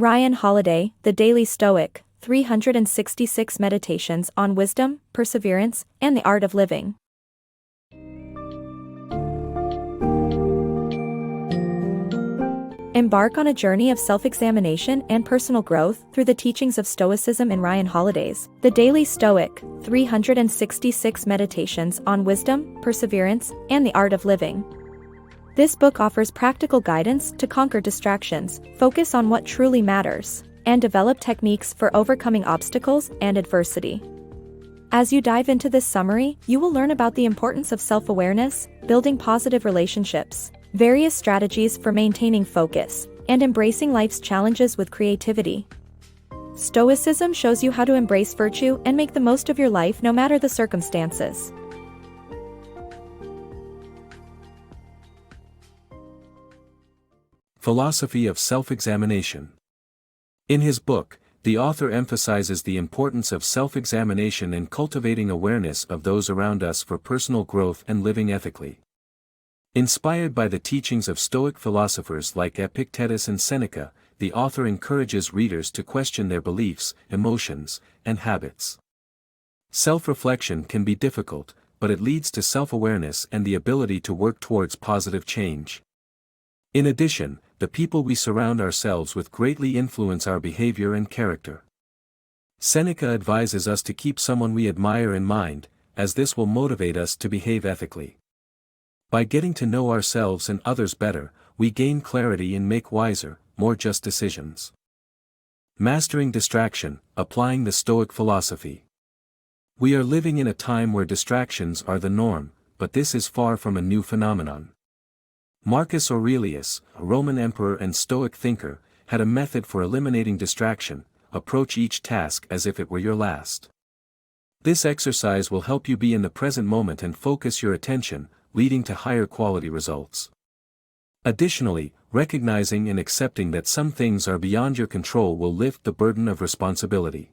Ryan Holiday, The Daily Stoic, 366 Meditations on Wisdom, Perseverance, and the Art of Living. Embark on a journey of self-examination and personal growth through the teachings of Stoicism in Ryan Holiday's The Daily Stoic, 366 Meditations on Wisdom, Perseverance, and the Art of Living. This book offers practical guidance to conquer distractions, focus on what truly matters, and develop techniques for overcoming obstacles and adversity. As you dive into this summary, you will learn about the importance of self-awareness, building positive relationships, various strategies for maintaining focus, and embracing life's challenges with creativity. Stoicism shows you how to embrace virtue and make the most of your life no matter the circumstances. Philosophy of Self-Examination. In his book, the author emphasizes the importance of self-examination in cultivating awareness of those around us for personal growth and living ethically. Inspired by the teachings of Stoic philosophers like Epictetus and Seneca, the author encourages readers to question their beliefs, emotions, and habits. Self-reflection can be difficult, but it leads to self-awareness and the ability to work towards positive change. In addition, the people we surround ourselves with greatly influence our behavior and character. Seneca advises us to keep someone we admire in mind, as this will motivate us to behave ethically. By getting to know ourselves and others better, we gain clarity and make wiser, more just decisions. Mastering distraction, applying the Stoic philosophy. We are living in a time where distractions are the norm, but this is far from a new phenomenon. Marcus Aurelius, a Roman emperor and Stoic thinker, had a method for eliminating distraction: approach each task as if it were your last. This exercise will help you be in the present moment and focus your attention, leading to higher quality results. Additionally, recognizing and accepting that some things are beyond your control will lift the burden of responsibility.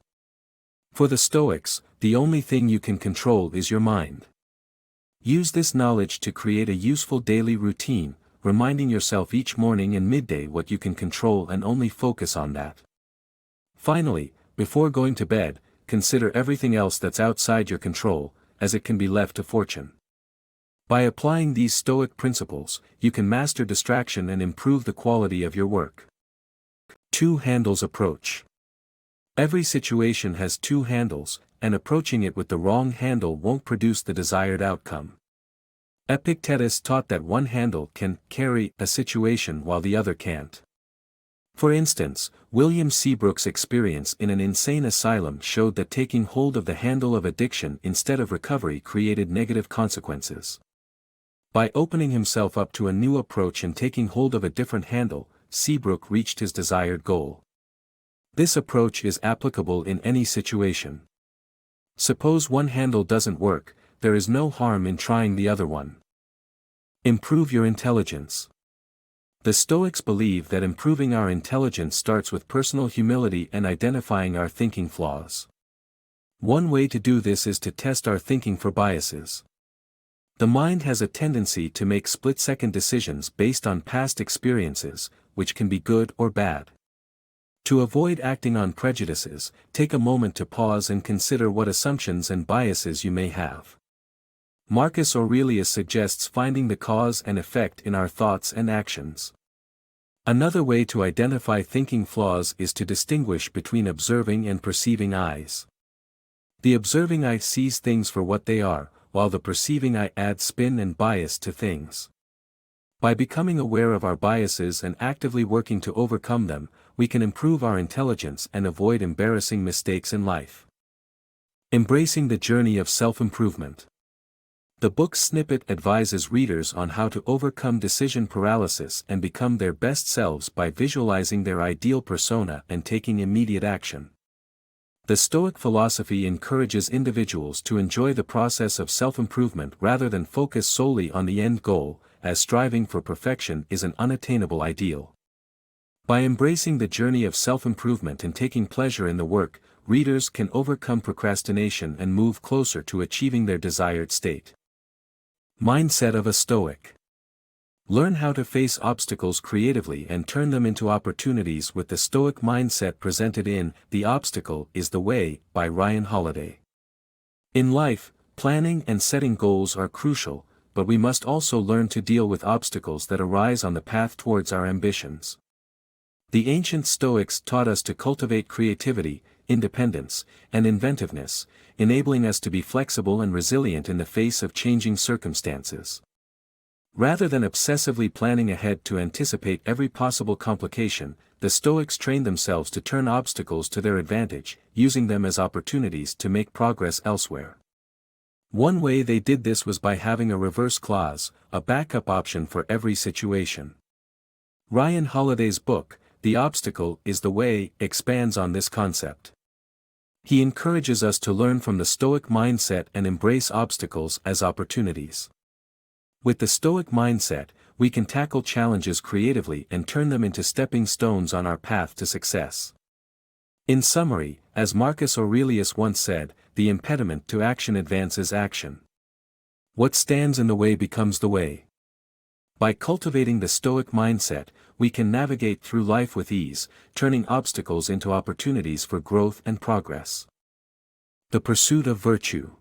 For the Stoics, the only thing you can control is your mind. Use this knowledge to create a useful daily routine, reminding yourself each morning and midday what you can control and only focus on that. Finally, before going to bed, consider everything else that's outside your control, as it can be left to fortune. By applying these Stoic principles, you can master distraction and improve the quality of your work. Two handles approach. Every situation has two handles, and approaching it with the wrong handle won't produce the desired outcome. Epictetus taught that one handle can carry a situation while the other can't. For instance, William Seabrook's experience in an insane asylum showed that taking hold of the handle of addiction instead of recovery created negative consequences. By opening himself up to a new approach and taking hold of a different handle, Seabrook reached his desired goal. This approach is applicable in any situation. Suppose one handle doesn't work, there is no harm in trying the other one. Improve your intelligence. The Stoics believe that improving our intelligence starts with personal humility and identifying our thinking flaws. One way to do this is to test our thinking for biases. The mind has a tendency to make split-second decisions based on past experiences, which can be good or bad. To avoid acting on prejudices, take a moment to pause and consider what assumptions and biases you may have. Marcus Aurelius suggests finding the cause and effect in our thoughts and actions. Another way to identify thinking flaws is to distinguish between observing and perceiving eyes. The observing eye sees things for what they are, while the perceiving eye adds spin and bias to things. By becoming aware of our biases and actively working to overcome them, we can improve our intelligence and avoid embarrassing mistakes in life. Embracing the journey of self-improvement. The book's snippet advises readers on how to overcome decision paralysis and become their best selves by visualizing their ideal persona and taking immediate action. The Stoic philosophy encourages individuals to enjoy the process of self-improvement rather than focus solely on the end goal, as striving for perfection is an unattainable ideal. By embracing the journey of self-improvement and taking pleasure in the work, readers can overcome procrastination and move closer to achieving their desired state. Mindset of a Stoic. Learn how to face obstacles creatively and turn them into opportunities with the Stoic mindset presented in The Obstacle is the Way by Ryan Holiday. In life, planning and setting goals are crucial, but we must also learn to deal with obstacles that arise on the path towards our ambitions. The ancient Stoics taught us to cultivate creativity, independence, and inventiveness, enabling us to be flexible and resilient in the face of changing circumstances. Rather than obsessively planning ahead to anticipate every possible complication, the Stoics trained themselves to turn obstacles to their advantage, using them as opportunities to make progress elsewhere. One way they did this was by having a reverse clause, a backup option for every situation. Ryan Holiday's book, The Obstacle is the Way, expands on this concept. He encourages us to learn from the Stoic mindset and embrace obstacles as opportunities. With the Stoic mindset, we can tackle challenges creatively and turn them into stepping stones on our path to success. In summary, as Marcus Aurelius once said, the impediment to action advances action. What stands in the way becomes the way. By cultivating the Stoic mindset, we can navigate through life with ease, turning obstacles into opportunities for growth and progress. The pursuit of virtue.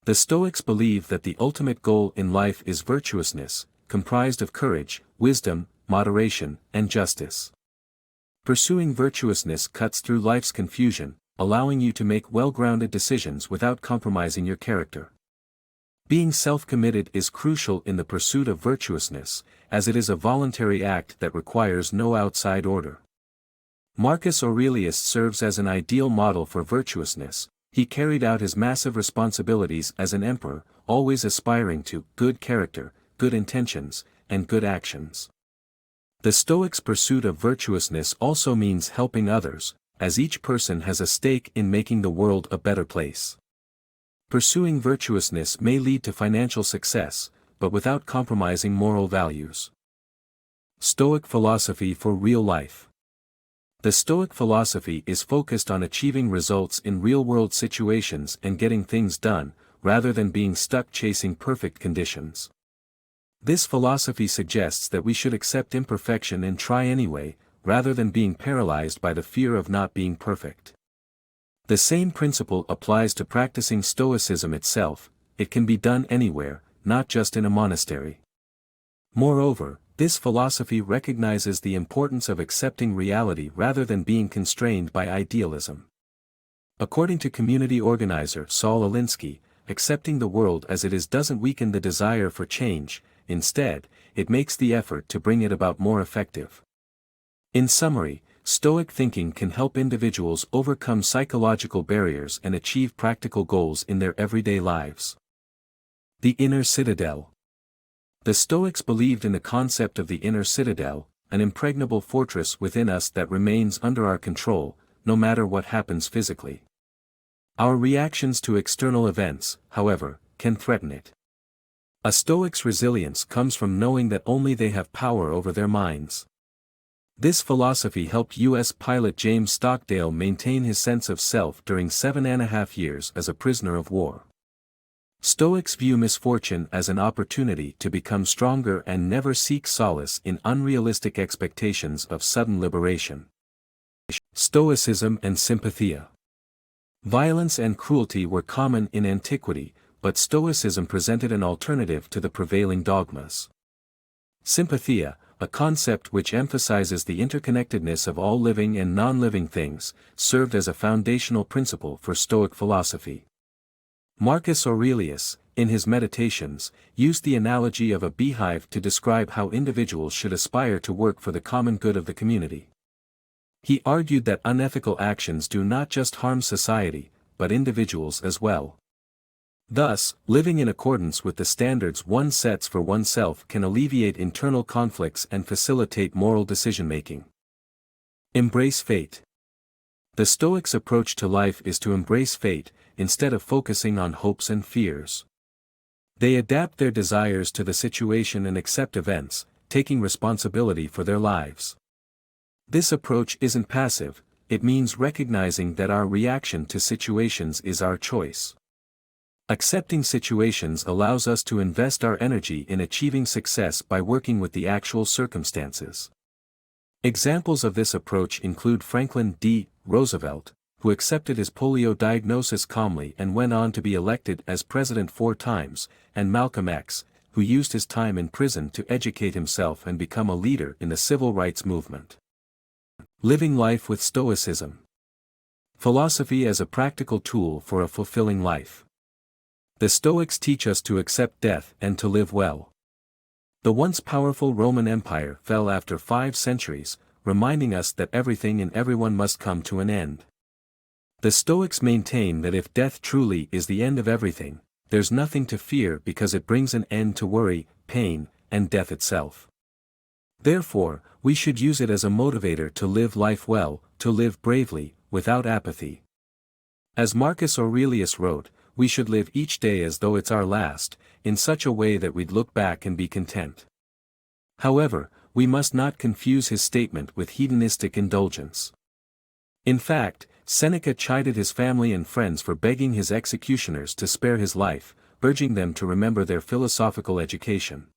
The Stoics believe that the ultimate goal in life is virtuousness, comprised of courage, wisdom, moderation, and justice. Pursuing virtuousness cuts through life's confusion, allowing you to make well-grounded decisions without compromising your character. Being self-committed is crucial in the pursuit of virtuousness, as it is a voluntary act that requires no outside order. Marcus Aurelius serves as an ideal model for virtuousness. He carried out his massive responsibilities as an emperor, always aspiring to good character, good intentions, and good actions. The Stoics' pursuit of virtuousness also means helping others, as each person has a stake in making the world a better place. Pursuing virtuousness may lead to financial success, but without compromising moral values. Stoic philosophy for real life. The Stoic philosophy is focused on achieving results in real-world situations and getting things done, rather than being stuck chasing perfect conditions. This philosophy suggests that we should accept imperfection and try anyway, rather than being paralyzed by the fear of not being perfect. The same principle applies to practicing Stoicism itself. It can be done anywhere, not just in a monastery. Moreover, this philosophy recognizes the importance of accepting reality rather than being constrained by idealism. According to community organizer Saul Alinsky, accepting the world as it is doesn't weaken the desire for change, instead, it makes the effort to bring it about more effective. In summary, Stoic thinking can help individuals overcome psychological barriers and achieve practical goals in their everyday lives. The Inner Citadel. The Stoics believed in the concept of the inner citadel, an impregnable fortress within us that remains under our control, no matter what happens physically. Our reactions to external events, however, can threaten it. A Stoic's resilience comes from knowing that only they have power over their minds. This philosophy helped U.S. pilot James Stockdale maintain his sense of self during 7.5 years as a prisoner of war. Stoics view misfortune as an opportunity to become stronger and never seek solace in unrealistic expectations of sudden liberation. Stoicism and Sympatheia. Violence and cruelty were common in antiquity, but Stoicism presented an alternative to the prevailing dogmas. Sympatheia, a concept which emphasizes the interconnectedness of all living and non-living things, served as a foundational principle for Stoic philosophy. Marcus Aurelius, in his Meditations, used the analogy of a beehive to describe how individuals should aspire to work for the common good of the community. He argued that unethical actions do not just harm society, but individuals as well. Thus, living in accordance with the standards one sets for oneself can alleviate internal conflicts and facilitate moral decision-making. Embrace fate. The Stoics' approach to life is to embrace fate, instead of focusing on hopes and fears. They adapt their desires to the situation and accept events, taking responsibility for their lives. This approach isn't passive, it means recognizing that our reaction to situations is our choice. Accepting situations allows us to invest our energy in achieving success by working with the actual circumstances. Examples of this approach include Franklin D. Roosevelt, who accepted his polio diagnosis calmly and went on to be elected as president 4 times, and Malcolm X, who used his time in prison to educate himself and become a leader in the civil rights movement. Living life with Stoicism. Philosophy as a practical tool for a fulfilling life. The Stoics teach us to accept death and to live well. The once powerful Roman Empire fell after 5 centuries, reminding us that everything and everyone must come to an end. The Stoics maintain that if death truly is the end of everything, there's nothing to fear because it brings an end to worry, pain, and death itself. Therefore, we should use it as a motivator to live life well, to live bravely, without apathy. As Marcus Aurelius wrote, we should live each day as though it's our last, in such a way that we'd look back and be content. However, we must not confuse his statement with hedonistic indulgence. In fact, Seneca chided his family and friends for begging his executioners to spare his life, urging them to remember their philosophical education.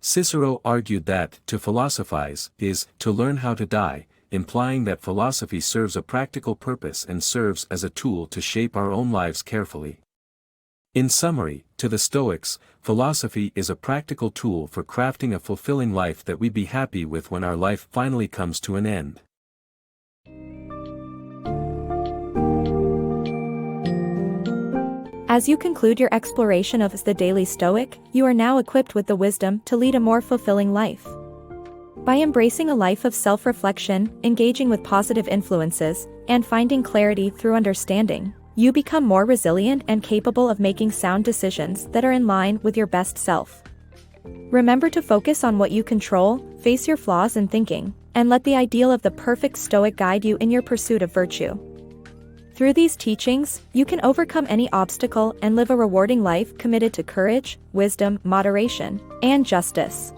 Cicero argued that, to philosophize, is, to learn how to die, implying that philosophy serves a practical purpose and serves as a tool to shape our own lives carefully. In summary, to the Stoics, philosophy is a practical tool for crafting a fulfilling life that we'd be happy with when our life finally comes to an end. As you conclude your exploration of the Daily Stoic, you are now equipped with the wisdom to lead a more fulfilling life. By embracing a life of self-reflection, engaging with positive influences, and finding clarity through understanding, you become more resilient and capable of making sound decisions that are in line with your best self. Remember to focus on what you control, face your flaws in thinking, and let the ideal of the perfect Stoic guide you in your pursuit of virtue. Through these teachings, you can overcome any obstacle and live a rewarding life committed to courage, wisdom, moderation, and justice.